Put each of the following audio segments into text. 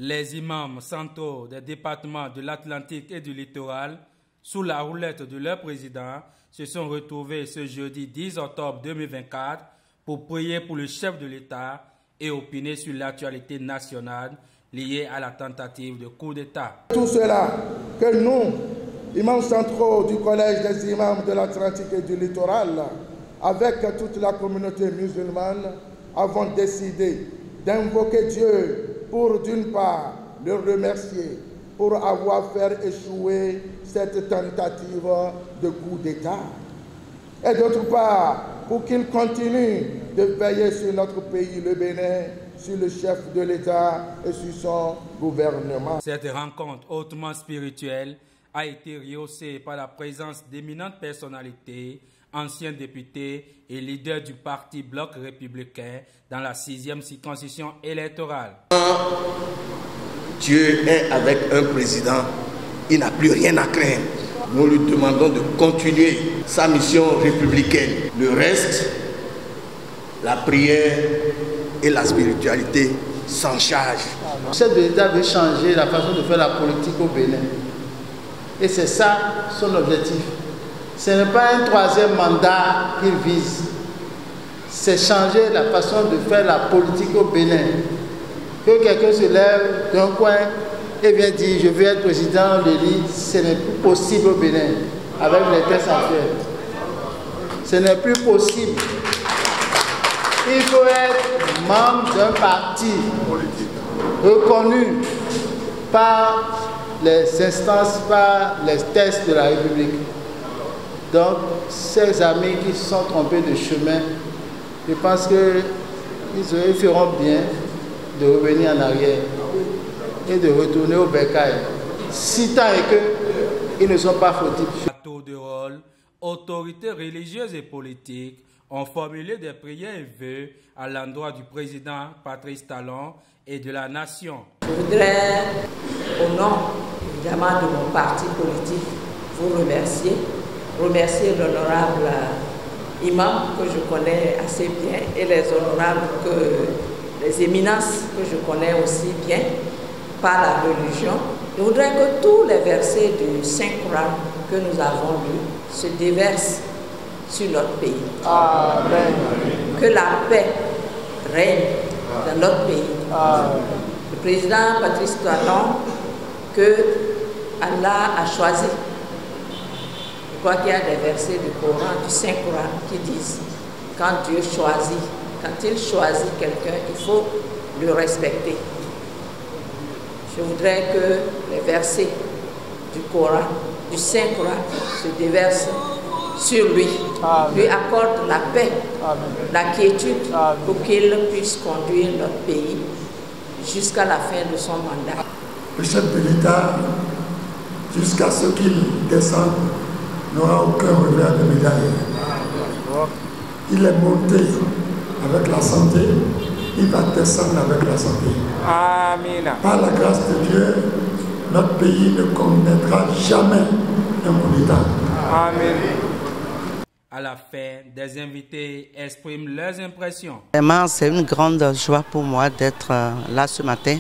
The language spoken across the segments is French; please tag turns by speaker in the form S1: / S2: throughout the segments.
S1: Les imams centraux des départements de l'Atlantique et du littoral, sous la houlette de leur président, se sont retrouvés ce jeudi 10 octobre 2024 pour prier pour le chef de l'État et opiner sur l'actualité nationale liée à la tentative de coup d'État.
S2: Tout cela que nous, imams centraux du Collège des imams de l'Atlantique et du littoral, avec toute la communauté musulmane, avons décidé d'invoquer Dieu pour, d'une part, le remercier pour avoir fait échouer cette tentative de coup d'État, et d'autre part, pour qu'il continue de veiller sur notre pays, le Bénin, sur le chef de l'État et sur son gouvernement.
S1: Cette rencontre hautement spirituelle a été rehaussée par la présence d'éminentes personnalités, anciens députés et leaders du parti Bloc républicain dans la 6e circonscription électorale.
S3: Dieu est avec un président, il n'a plus rien à craindre. Nous lui demandons de continuer sa mission républicaine. Le reste, la prière et la spiritualité s'en chargent.
S4: Le chef de l'État veut changer la façon de faire la politique au Bénin. Et c'est ça son objectif. Ce n'est pas un troisième mandat qu'il vise. C'est changer la façon de faire la politique au Bénin. Que quelqu'un se lève d'un coin et vient dire je veux être président, on le dit, ce n'est plus possible au Bénin avec les tests actuels. Ce n'est plus possible. Il faut être membre d'un parti reconnu par les instances, par les tests de la République. Donc, ces amis qui se sont trompés de chemin, je pense qu'ils feront bien de revenir en arrière et de retourner au bercail, si tant est qu'ils ne sont pas fautifs.
S1: À tour de rôle, autorités religieuses et politiques ont formulé des prières et vœux à l'endroit du président Patrice Talon et de la nation.
S5: Je voudrais, au nom évidemment de mon parti politique, vous remercier l'honorable imam que je connais assez bien et les honorables, les éminences que je connais aussi bien par la religion. Je voudrais que tous les versets du Saint-Coran que nous avons lus se déversent sur notre pays.
S4: Amen.
S5: Que la paix règne dans notre pays.
S4: Amen.
S5: Le président Patrice Talon, que Allah a choisi. Je crois qu'il y a des versets du Coran, du Saint-Coran qui disent quand Dieu choisit, quand il choisit quelqu'un, il faut le respecter. Je voudrais que les versets du Coran, du Saint-Coran, se déversent sur lui, Amen. Lui accorde la paix, Amen. La quiétude, Amen. Pour qu'il puisse conduire notre pays jusqu'à la fin de son mandat.
S2: Le chef de l'État, jusqu'à ce qu'il descende, n'aura aucun revers de médaille. Il est monté avec la santé, il va descendre avec la santé.
S1: Amen.
S2: Par la grâce de Dieu, notre pays ne commettra jamais un coup d'État.
S1: Amen. À la fin, des invités expriment leurs impressions.
S6: Vraiment, c'est une grande joie pour moi d'être là ce matin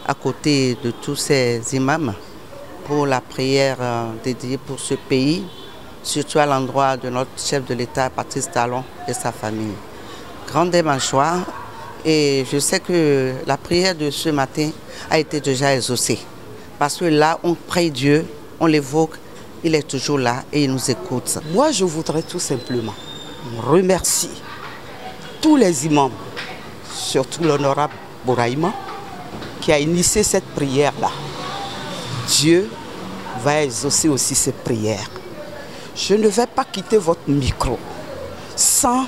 S6: à côté de tous ces imams pour la prière dédiée pour ce pays, surtout à l'endroit de notre chef de l'État, Patrice Talon, et sa famille. Grande est ma joie et je sais que la prière de ce matin a été déjà exaucée. Parce que là, on prie Dieu, on l'évoque, il est toujours là et il nous écoute.
S7: Moi, je voudrais tout simplement remercier tous les imams, surtout l'honorable Bouraïma, qui a initié cette prière-là. Dieu va exaucer aussi cette prière. Je ne vais pas quitter votre micro sans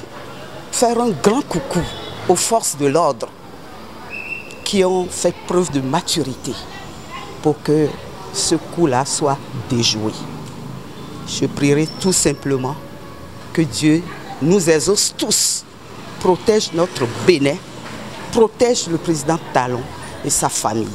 S7: faire un grand coucou aux forces de l'ordre qui ont fait preuve de maturité pour que ce coup-là soit déjoué. Je prierai tout simplement que Dieu nous exauce tous, protège notre Bénin, protège le président Talon et sa famille.